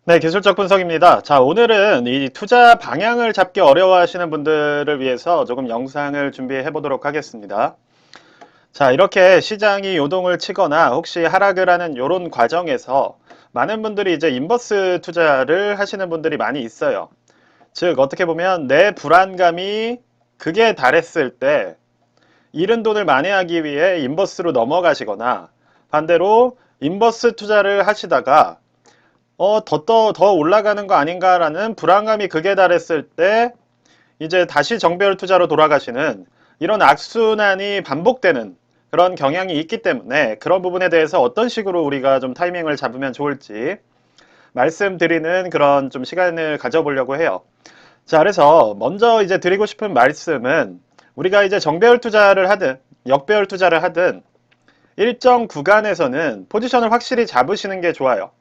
네, 기술적 분석입니다. 자, 오늘은 이 투자 방향을 잡기 어려워하시는 분들을 위해서 조금 영상을 준비해 보도록 하겠습니다. 자, 이렇게 시장이 요동을 치거나 혹시 하락을 하는 이런 과정에서 많은 분들이 이제 인버스 투자를 하시는 분들이 많이 있어요. 즉, 어떻게 보면 내 불안감이 극에 달했을 때 잃은 돈을 만회하기 위해 인버스로 넘어가시거나 반대로 인버스 투자를 하시다가 더 올라가는 거 아닌가라는 불안감이 극에 달했을 때 이제 다시 정배열 투자로 돌아가시는 이런 악순환이 반복되는 그런 경향이 있기 때문에 그런 부분에 대해서 어떤 식으로 우리가 좀 타이밍을 잡으면 좋을지 말씀드리는 그런 좀 시간을 가져보려고 해요. 자, 그래서 먼저 이제 드리고 싶은 말씀은 우리가 이제 정배열 투자를 하든 역배열 투자를 하든 일정 구간에서는 포지션을 확실히 잡으시는 게 좋아요.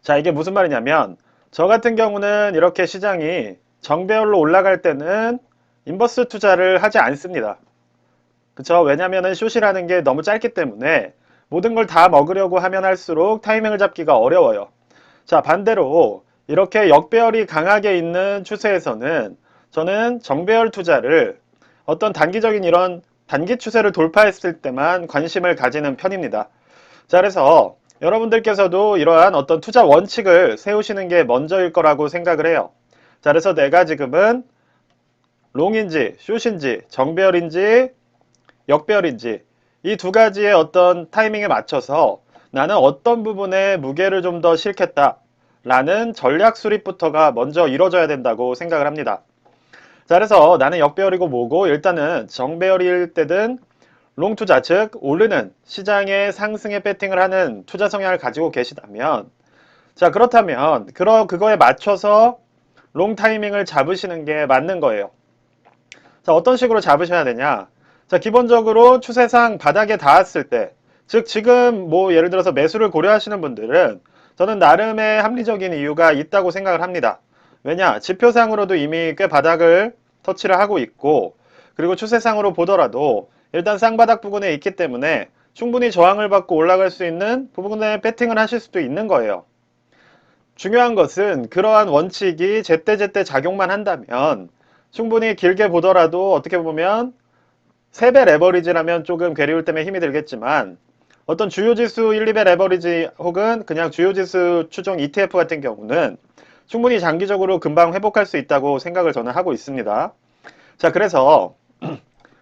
자, 이게 무슨 말이냐면 저 같은 경우는 이렇게 시장이 정배열로 올라갈 때는 인버스 투자를 하지 않습니다. 그쵸? 왜냐면은 숏이라는 게 너무 짧기 때문에 모든 걸 다 먹으려고 하면 할수록 타이밍을 잡기가 어려워요. 자, 반대로 이렇게 역배열이 강하게 있는 추세에서는 저는 정배열 투자를 어떤 단기적인 이런 단기 추세를 돌파했을 때만 관심을 가지는 편입니다. 자, 그래서 여러분들께서도 이러한 어떤 투자 원칙을 세우시는 게 먼저일 거라고 생각을 해요. 자, 그래서 내가 지금은 롱인지, 숏인지, 정배열인지, 역배열인지 이 두 가지의 어떤 타이밍에 맞춰서 나는 어떤 부분에 무게를 좀 더 실겠다 라는 전략 수립부터가 먼저 이루어져야 된다고 생각을 합니다. 자, 그래서 나는 역배열이고 뭐고 일단은 정배열일 때든 롱 투자, 즉 오르는 시장의 상승에 배팅을 하는 투자 성향을 가지고 계시다면 자, 그렇다면 그거에 맞춰서 롱 타이밍을 잡으시는 게 맞는 거예요. 자, 어떤 식으로 잡으셔야 되냐? 자, 기본적으로 추세상 바닥에 닿았을 때, 즉 지금 뭐 예를 들어서 매수를 고려하시는 분들은 저는 나름의 합리적인 이유가 있다고 생각을 합니다. 왜냐? 지표상으로도 이미 꽤 바닥을 터치를 하고 있고, 그리고 추세상으로 보더라도 일단 쌍바닥 부근에 있기 때문에 충분히 저항을 받고 올라갈 수 있는 부분에 배팅을 하실 수도 있는 거예요. 중요한 것은 그러한 원칙이 제때제때 작용만 한다면 충분히 길게 보더라도 어떻게 보면 3배 레버리지라면 조금 괴리울 때문에 힘이 들겠지만 어떤 주요지수 1, 2배 레버리지 혹은 그냥 주요지수 추종 ETF 같은 경우는 충분히 장기적으로 금방 회복할 수 있다고 생각을 저는 하고 있습니다. 자, 그래서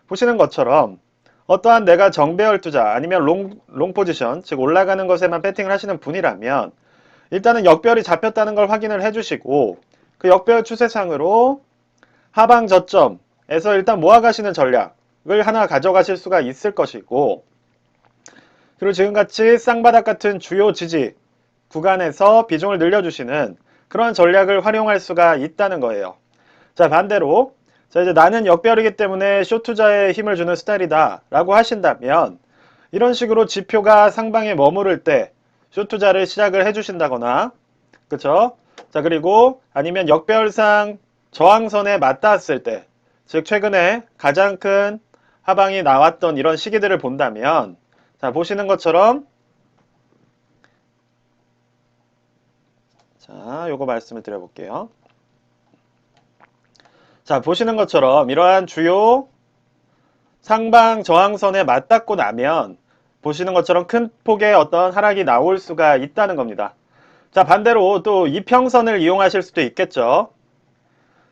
보시는 것처럼 어떠한 내가 정배열 투자 아니면 롱 포지션, 즉 올라가는 것에만 배팅을 하시는 분이라면 일단은 역배열이 잡혔다는 걸 확인을 해주시고 그 역배열 추세상으로 하방 저점에서 일단 모아가시는 전략을 하나 가져가실 수가 있을 것이고 그리고 지금같이 쌍바닥 같은 주요 지지 구간에서 비중을 늘려주시는 그런 전략을 활용할 수가 있다는 거예요. 자, 반대로 자, 이제 나는 역배열이기 때문에 숏 투자에 힘을 주는 스타일이다 라고 하신다면 이런 식으로 지표가 상방에 머무를 때 숏 투자를 시작을 해주신다거나 그쵸? 자, 그리고 아니면 역배열상 저항선에 맞닿았을 때, 즉 최근에 가장 큰 하방이 나왔던 이런 시기들을 본다면 자, 보시는 것처럼 자, 요거 말씀을 드려볼게요. 자, 보시는 것처럼 이러한 주요 상방 저항선에 맞닿고 나면 보시는 것처럼 큰 폭의 어떤 하락이 나올 수가 있다는 겁니다. 자, 반대로 또 이평선을 이용하실 수도 있겠죠.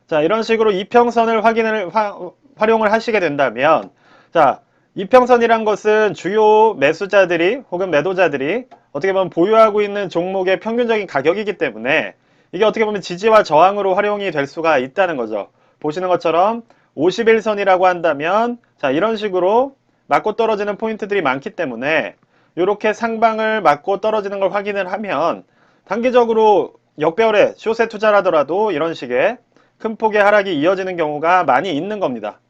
자, 이런 식으로 이평선을 활용을 하시게 된다면 자, 이평선이란 것은 주요 매수자들이 혹은 매도자들이 어떻게 보면 보유하고 있는 종목의 평균적인 가격이기 때문에 이게 어떻게 보면 지지와 저항으로 활용이 될 수가 있다는 거죠. 보시는 것처럼 51선이라고 한다면 자, 이런 식으로 맞고 떨어지는 포인트들이 많기 때문에 이렇게 상방을 맞고 떨어지는 걸 확인을 하면 단기적으로 역배열에 숏에 투자를 하더라도 이런 식의 큰 폭의 하락이 이어지는 경우가 많이 있는 겁니다.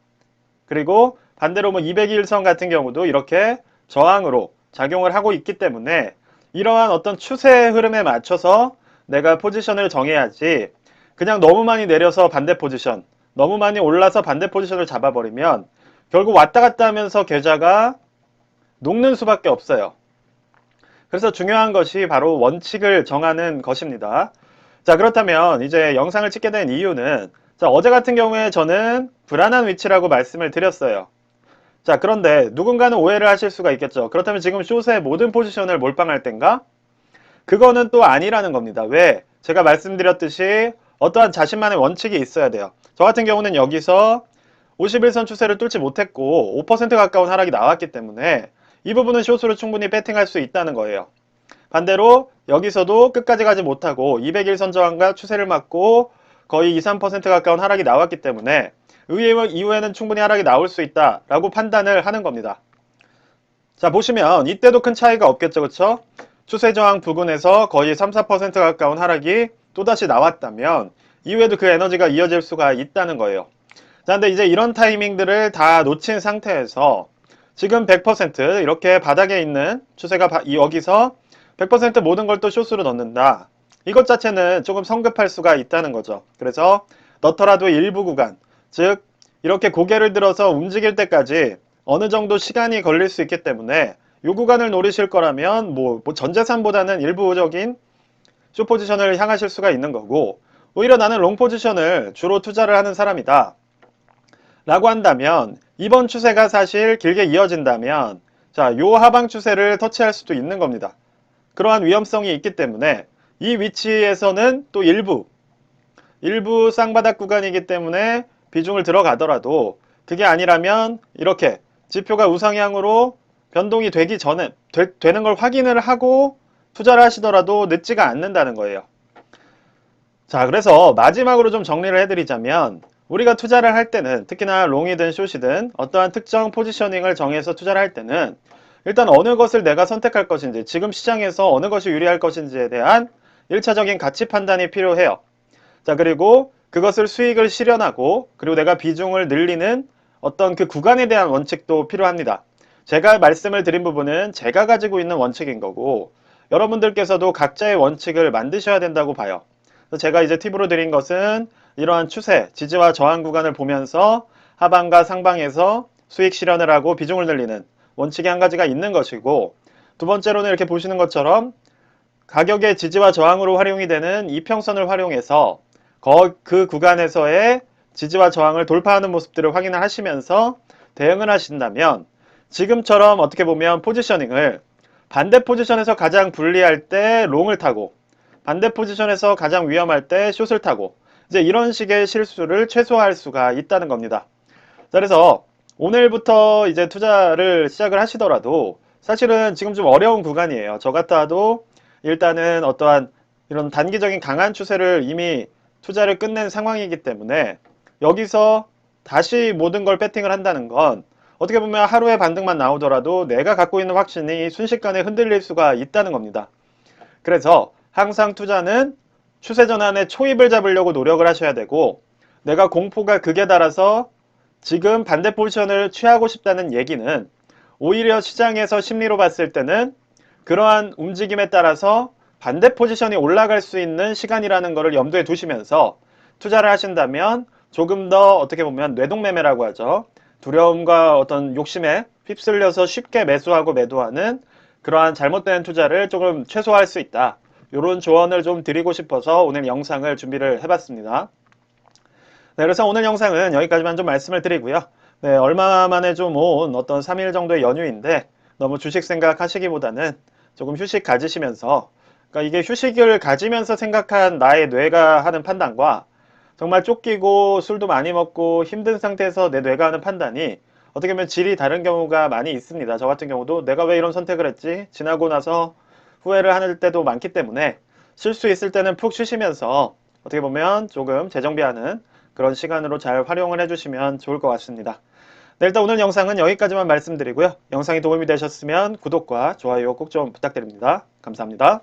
그리고 반대로 뭐 201선 같은 경우도 이렇게 저항으로 작용을 하고 있기 때문에 이러한 어떤 추세 흐름에 맞춰서 내가 포지션을 정해야지 그냥 너무 많이 내려서 반대 포지션, 너무 많이 올라서 반대 포지션을 잡아버리면 결국 왔다 갔다 하면서 계좌가 녹는 수밖에 없어요. 그래서 중요한 것이 바로 원칙을 정하는 것입니다. 자, 그렇다면 이제 영상을 찍게 된 이유는, 자, 어제 같은 경우에 저는 불안한 위치라고 말씀을 드렸어요. 자, 그런데 누군가는 오해를 하실 수가 있겠죠. 그렇다면 지금 숏의 모든 포지션을 몰빵할 땐가? 그거는 또 아니라는 겁니다. 왜? 제가 말씀드렸듯이 어떠한 자신만의 원칙이 있어야 돼요. 저 같은 경우는 여기서 51선 추세를 뚫지 못했고 5% 가까운 하락이 나왔기 때문에 이 부분은 숏으로 충분히 배팅할 수 있다는 거예요. 반대로 여기서도 끝까지 가지 못하고 201선 저항과 추세를 맞고 거의 2, 3% 가까운 하락이 나왔기 때문에 이후에는 충분히 하락이 나올 수 있다라고 판단을 하는 겁니다. 자, 보시면 이때도 큰 차이가 없겠죠. 그쵸? 추세 저항 부근에서 거의 3, 4% 가까운 하락이 또다시 나왔다면 이후에도 그 에너지가 이어질 수가 있다는 거예요. 자, 근데 이제 이런 타이밍들을 다 놓친 상태에서 지금 100% 이렇게 바닥에 있는 추세가 여기서 100% 모든 걸 또 숏으로 넣는다. 이것 자체는 조금 성급할 수가 있다는 거죠. 그래서 넣더라도 일부 구간, 즉 이렇게 고개를 들어서 움직일 때까지 어느 정도 시간이 걸릴 수 있기 때문에 이 구간을 노리실 거라면 전 재산보다는 일부적인 숏 포지션을 향하실 수가 있는 거고, 오히려 나는 롱 포지션을 주로 투자를 하는 사람이다 라고 한다면 이번 추세가 사실 길게 이어진다면 자, 요 하방 추세를 터치할 수도 있는 겁니다. 그러한 위험성이 있기 때문에 이 위치에서는 또 일부 쌍바닥 구간이기 때문에 비중을 들어가더라도 그게 아니라면 이렇게 지표가 우상향으로 변동이 되기 전에 되는 걸 확인을 하고 투자를 하시더라도 늦지가 않는다는 거예요. 자, 그래서 마지막으로 좀 정리를 해드리자면 우리가 투자를 할 때는 특히나 롱이든 숏이든 어떠한 특정 포지셔닝을 정해서 투자를 할 때는 일단 어느 것을 내가 선택할 것인지, 지금 시장에서 어느 것이 유리할 것인지에 대한 1차적인 가치 판단이 필요해요. 자, 그리고 그것을 수익을 실현하고 그리고 내가 비중을 늘리는 어떤 그 구간에 대한 원칙도 필요합니다. 제가 말씀을 드린 부분은 제가 가지고 있는 원칙인 거고 여러분들께서도 각자의 원칙을 만드셔야 된다고 봐요. 제가 이제 팁으로 드린 것은 이러한 추세, 지지와 저항 구간을 보면서 하방과 상방에서 수익 실현을 하고 비중을 늘리는 원칙이 한 가지가 있는 것이고, 두 번째로는 이렇게 보시는 것처럼 가격의 지지와 저항으로 활용이 되는 이평선을 활용해서 그 구간에서의 지지와 저항을 돌파하는 모습들을 확인을 하시면서 대응을 하신다면 지금처럼 어떻게 보면 포지셔닝을 반대 포지션에서 가장 불리할 때 롱을 타고 반대 포지션에서 가장 위험할 때 숏을 타고 이제 이런 식의 실수를 최소화할 수가 있다는 겁니다. 자, 그래서 오늘부터 이제 투자를 시작을 하시더라도 사실은 지금 좀 어려운 구간이에요. 저 같아도 일단은 어떠한 이런 단기적인 강한 추세를 이미 투자를 끝낸 상황이기 때문에 여기서 다시 모든 걸 배팅을 한다는 건 어떻게 보면 하루의 반등만 나오더라도 내가 갖고 있는 확신이 순식간에 흔들릴 수가 있다는 겁니다. 그래서 항상 투자는 추세 전환의 초입을 잡으려고 노력을 하셔야 되고, 내가 공포가 극에 달아서 지금 반대 포지션을 취하고 싶다는 얘기는 오히려 시장에서 심리로 봤을 때는 그러한 움직임에 따라서 반대 포지션이 올라갈 수 있는 시간이라는 것을 염두에 두시면서 투자를 하신다면 조금 더 어떻게 보면 뇌동매매라고 하죠. 두려움과 어떤 욕심에 휩쓸려서 쉽게 매수하고 매도하는 그러한 잘못된 투자를 조금 최소화할 수 있다. 이런 조언을 좀 드리고 싶어서 오늘 영상을 준비를 해봤습니다. 네, 그래서 오늘 영상은 여기까지만 좀 말씀을 드리고요. 네, 얼마 만에 좀 온 어떤 3일 정도의 연휴인데 너무 주식 생각하시기보다는 조금 휴식 가지시면서, 그러니까 이게 휴식을 가지면서 생각한 나의 뇌가 하는 판단과 정말 쫓기고 술도 많이 먹고 힘든 상태에서 내 뇌가 하는 판단이 어떻게 보면 질이 다른 경우가 많이 있습니다. 저 같은 경우도 내가 왜 이런 선택을 했지? 지나고 나서 후회를 할 때도 많기 때문에 쉴 수 있을 때는 푹 쉬시면서 어떻게 보면 조금 재정비하는 그런 시간으로 잘 활용을 해주시면 좋을 것 같습니다. 네, 일단 오늘 영상은 여기까지만 말씀드리고요. 영상이 도움이 되셨으면 구독과 좋아요 꼭 좀 부탁드립니다. 감사합니다.